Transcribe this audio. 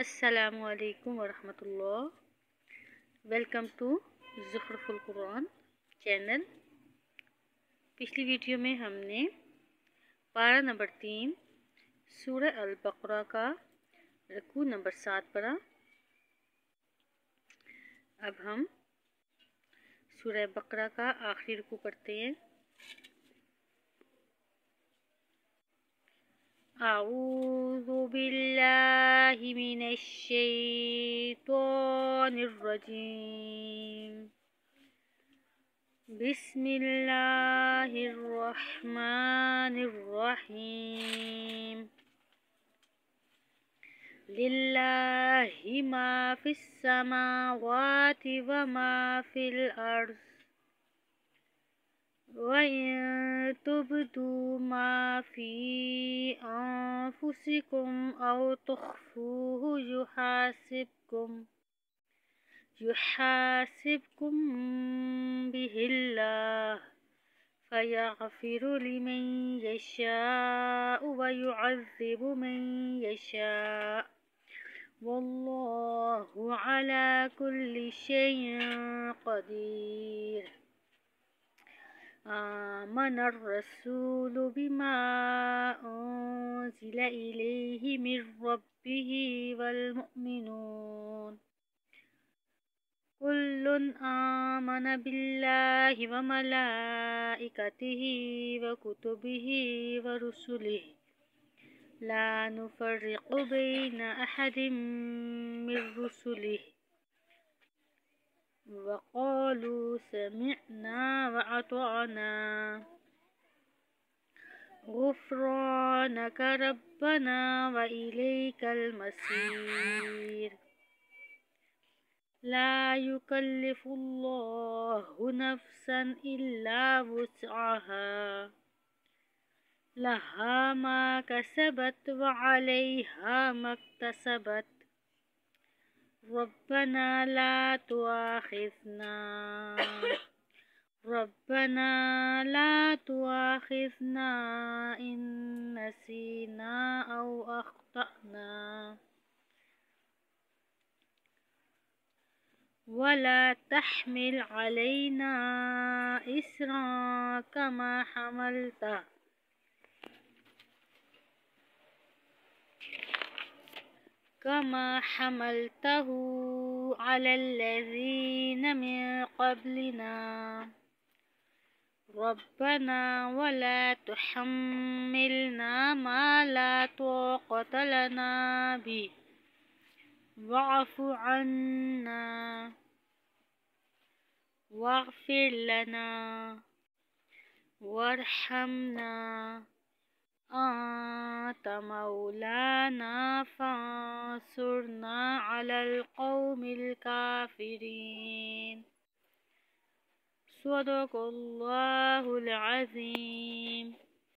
السلام علیکم ورحمۃ اللہ۔ ویلکم ٹو زخرف القرآن چینل۔ پچھلی ویڈیو میں ہم نے پارہ نمبر 3 سورہ البقرہ کا رکوع نمبر 7 پڑھا۔ اب ہم سورہ بقرہ کا آخری رکوع پڑھتے ہیں۔ اعوذ باللہ من الشیطان الرجیم، بسم اللہ الرحمن الرحیم، للہ ما فی السماوات وما فی الارض، وَإِن تُبْدُوا مَا فِي أَنفُسِكُمْ أَوْ تُخْفُوهُ يُحَاسِبْكُم بِهِ اللَّهُ فَيَغْفِرُ لِمَن يَشَاءُ وَيُعَذِّبُ مَن يَشَاءُ وَاللَّهُ عَلَى كُلِّ شَيْءٍ قَدِيرٌ۔ آمن الرسول بما أنزل إليه من ربه والمؤمنون كل آمن بالله وملائكته وكتبه ورسله لا نفرق بين أحد من رسله وقالوا سمعنا وأطعنا غفرانك ربنا وإليك المصير۔ لا يكلف الله نفسا إلا وسعها، لها ما كسبت وعليها ما اكتسبت، ربنا لا تؤاخذنا إن نسينا أو أخطأنا، ولا تحمل علينا إصرا كما حملته على الذين من قبلنا، ربنا ولا تحملنا ما لا طاقة لنا به واعف عنا واغفر لنا وارحمنا أنت مولانا فانصرنا على القوم الكافرين۔ صدق اللہ العظیم۔